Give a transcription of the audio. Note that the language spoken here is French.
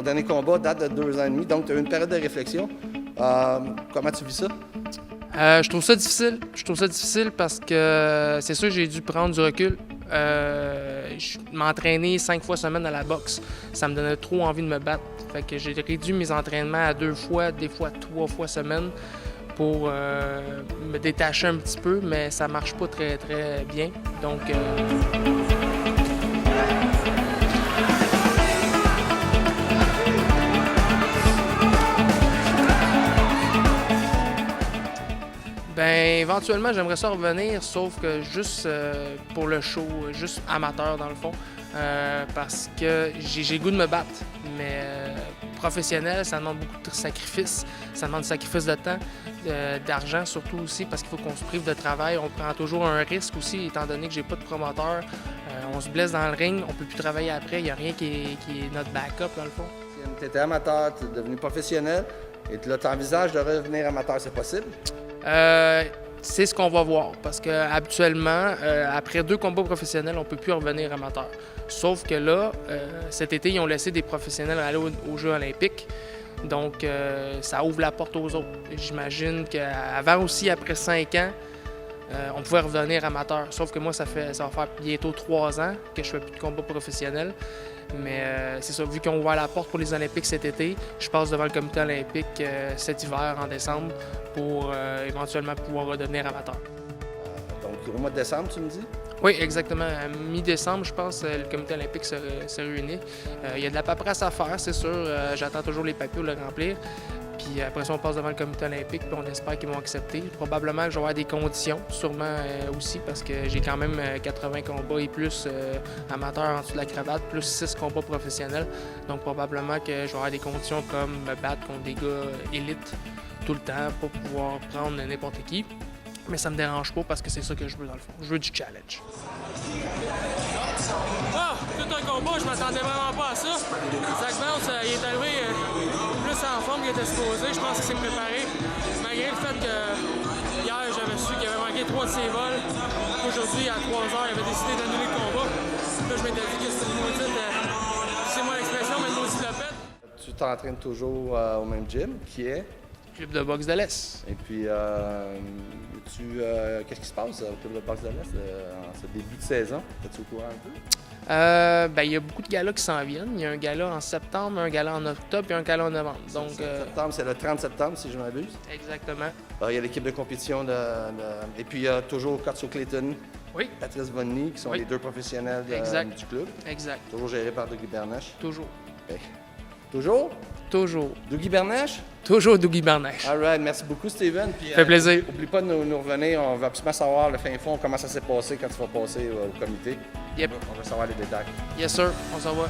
dernier combat date de 2 ans et demi, donc tu as eu une période de réflexion. Comment tu vis ça? Je trouve ça difficile. Je trouve ça difficile parce que c'est sûr que j'ai dû prendre du recul. Je m'entraîner 5 fois semaine à la boxe. Ça me donnait trop envie de me battre. Fait que j'ai réduit mes entraînements à 2 fois, des fois 3 fois semaine pour me détacher un petit peu, mais ça marche pas très très bien. Donc ben éventuellement, j'aimerais ça revenir, sauf que juste pour le show, juste amateur dans le fond, parce que j'ai le goût de me battre. Mais professionnel, ça demande beaucoup de sacrifices, ça demande du sacrifice de temps, d'argent surtout aussi, parce qu'il faut qu'on se prive de travail. On prend toujours un risque aussi, étant donné que j'ai pas de promoteur. On se blesse dans le ring, on peut plus travailler après, il n'y a rien qui est notre backup dans le fond. Tu étais amateur, tu es devenu professionnel, et là tu envisages de revenir amateur, c'est possible? C'est ce qu'on va voir parce que habituellement, après 2 combats professionnels, on ne peut plus revenir amateur. Sauf que là, cet été, ils ont laissé des professionnels aller aux Jeux olympiques. Donc, ça ouvre la porte aux autres. J'imagine qu'avant aussi, après 5 ans, on pouvait revenir amateur. Sauf que moi, ça va faire bientôt 3 ans que je ne fais plus de combat professionnel. Mais c'est ça, vu qu'on ouvre la porte pour les Olympiques cet été, je passe devant le comité olympique cet hiver, en décembre, pour éventuellement pouvoir redevenir amateur. Donc au mois de décembre, tu me dis? Oui, exactement. À mi-décembre, je pense, le comité olympique se réunit. Il y a de la paperasse à faire, c'est sûr. J'attends toujours les papiers pour le remplir. Puis après ça, on passe devant le comité olympique, puis on espère qu'ils vont accepter. Probablement que je vais avoir des conditions, sûrement aussi, parce que j'ai quand même 80 combats et plus amateurs en dessous de la cravate, plus 6 combats professionnels. Donc probablement que je vais avoir des conditions comme me battre contre des gars élites tout le temps, pour pouvoir prendre n'importe qui. Mais ça me dérange pas parce que c'est ça que je veux dans le fond. Je veux du challenge. Ah, tout un combat, je m'attendais vraiment pas à ça. Zach Bounce, il est arrivé plus en forme qu'il était supposé. Je pense qu'il s'est préparé. Malgré le fait que hier, j'avais su qu'il avait manqué 3 de ses vols. Aujourd'hui, à 3 heures, il avait décidé d'annuler le combat. Là, je m'étais dit que c'était une maudite, c'est moi l'expression, mais une maudite lopette. Tu t'entraînes toujours au même gym, qui est? Club de boxe de l'Est. Et puis, qu'est-ce qui se passe au Club de boxe de l'Est en ce début de saison? Es-tu au courant un peu? Il y a beaucoup de galas qui s'en viennent. Il y a un gala en septembre, un gala en octobre et un gala en novembre. Donc, septembre, c'est le 30 septembre, si je ne m'abuse. Exactement. Il y a l'équipe de compétition et puis il y a toujours Kotso Clayton, Oui. Patrice Vonny, qui sont les 2 professionnels du club. Exact. Toujours géré par Dougie Bernèche. Toujours. Okay. Toujours? Toujours. Dougie Bernèche? Toujours Dougie Bernèche. All right. Merci beaucoup, Steven. Puis, Ça fait plaisir. N'oublie pas de nous revenir. On va absolument savoir le fin fond, comment ça s'est passé quand tu vas passer au comité. Yep. On va savoir les détails. Yes, sir. On s'en va.